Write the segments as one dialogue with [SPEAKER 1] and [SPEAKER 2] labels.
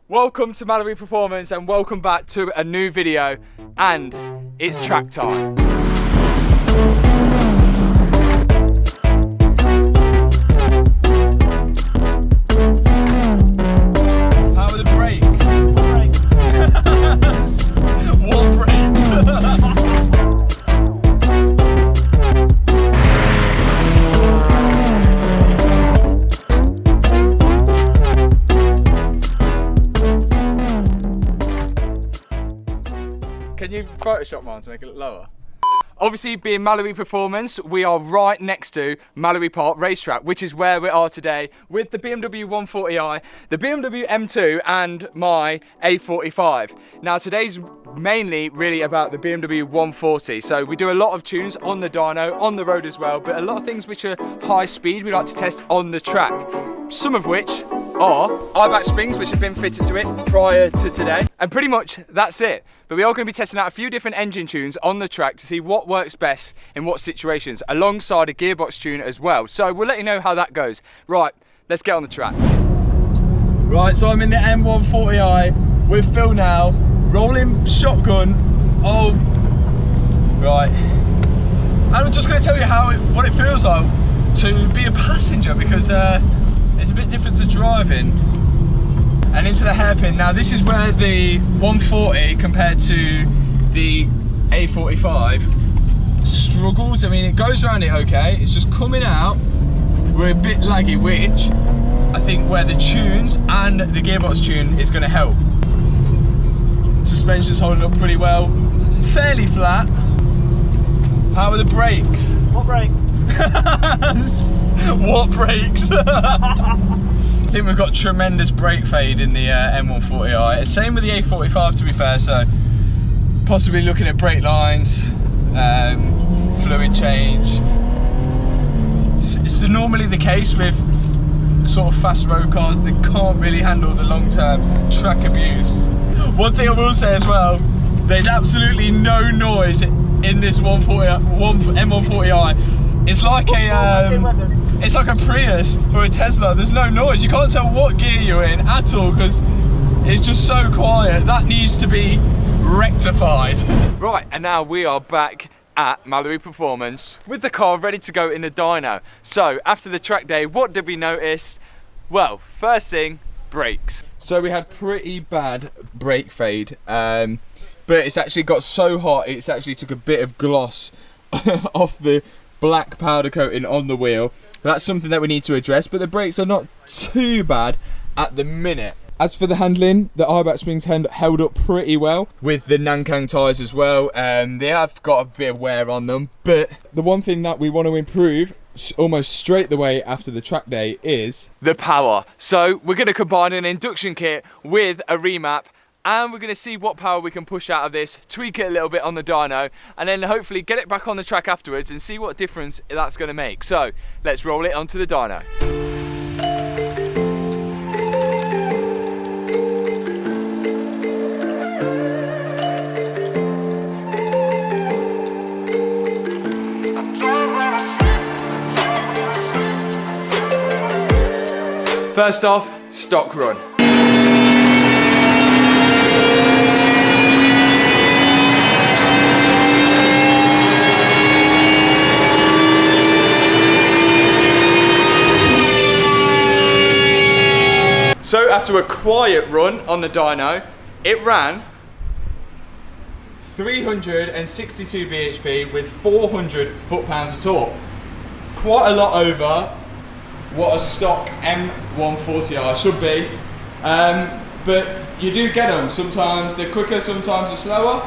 [SPEAKER 1] Welcome to Mallory Performance and welcome back to a new video, and it's track time. How are the brakes? What brakes? Can you Photoshop mine to make it look lower? Obviously, being Mallory Performance, we are right next to Mallory Park Racetrack, which is where we are today with the BMW M140i, the BMW M2 and my A45. Now today's mainly really about the BMW 140, so we do a lot of tunes on the dyno, on the road as well, but a lot of things which are high speed we like to test on the track, some of which are Eibach springs which have been fitted to it prior to today, and pretty much that's it. But we are going to be testing out a few different engine tunes on the track to see what works best in what situations, alongside a gearbox tune as well. So we'll let you know how that goes. Right, let's get on the track. Right, so I'm in the M140i with Phil now, rolling shotgun. Oh, right. And I'm just going to tell you what it feels like to be a passenger, because it's a bit different to driving. And into the hairpin. Now this is where the 140 compared to the A45 struggles. I mean, it goes around it okay, it's just coming out, we're a bit laggy, which I think where the tunes and the gearbox tune is going to help. Suspension's holding up pretty well, fairly flat. How are the brakes?
[SPEAKER 2] What brakes?
[SPEAKER 1] What brakes? I think we've got tremendous brake fade in the M140i. Same with the A45 to be fair, so possibly looking at brake lines, fluid change. It's normally the case with sort of fast road cars that can't really handle the long-term track abuse. One thing I will say as well, there's absolutely no noise in this M140i. It's like a Prius or a Tesla. There's no noise. You can't tell what gear you're in at all because it's just so quiet. That needs to be rectified. Right, and now we are back at Mallory Performance with the car ready to go in the dyno. So after the track day, what did we notice? Well, first thing, brakes. So we had pretty bad brake fade, but it's actually got so hot it's actually took a bit of gloss off the black powder coating on the wheel. That's something that we need to address, but the brakes are not too bad at the minute. As for the handling, the Eibach springs held up pretty well with the Nankang tyres as well. They have got a bit of wear on them, but the one thing that we want to improve almost straight away after the track day is the power. So we're going to combine an induction kit with a remap, and we're going to see what power we can push out of this, tweak it a little bit on the dyno, and then hopefully get it back on the track afterwards and see what difference that's going to make. So let's roll it onto the dyno. First off, stock run. So after a quiet run on the dyno, it ran 362 bhp with 400 foot-pounds of torque. Quite a lot over what a stock M140i should be, but you do get them. Sometimes they're quicker, sometimes they're slower,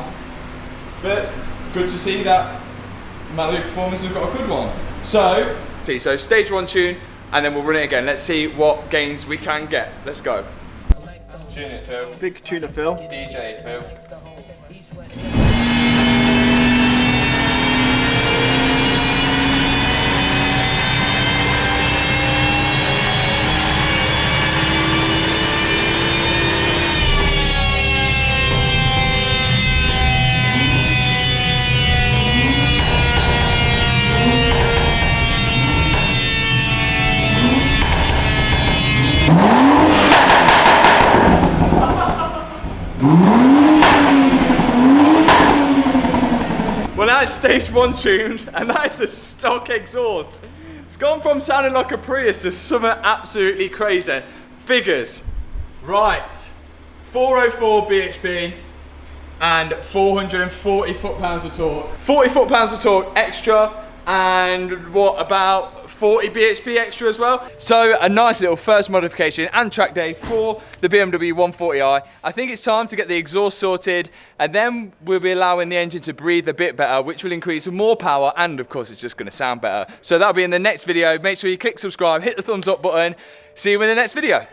[SPEAKER 1] but good to see that Mallory Performance has got a good one. So stage one tune, and then we'll run it again. Let's see what gains we can get. Let's go. Tune it, Phil.
[SPEAKER 2] Big tuner, Phil.
[SPEAKER 1] DJ, Phil. Well, that is stage 1 tuned, and that is a stock exhaust. It's gone from sounding like a Prius to something absolutely crazy. Figures. Right. 404 bhp and 440 foot-pounds of torque. 40 foot-pounds of torque extra, and what, about 40 bhp extra as well. So a nice little first modification and track day for the BMW 140i. I think it's time to get the exhaust sorted, and then we'll be allowing the engine to breathe a bit better, which will increase more power, and of course it's just going to sound better. So that'll be in the next video. Make sure you click subscribe, hit the thumbs up button. See you in the next video.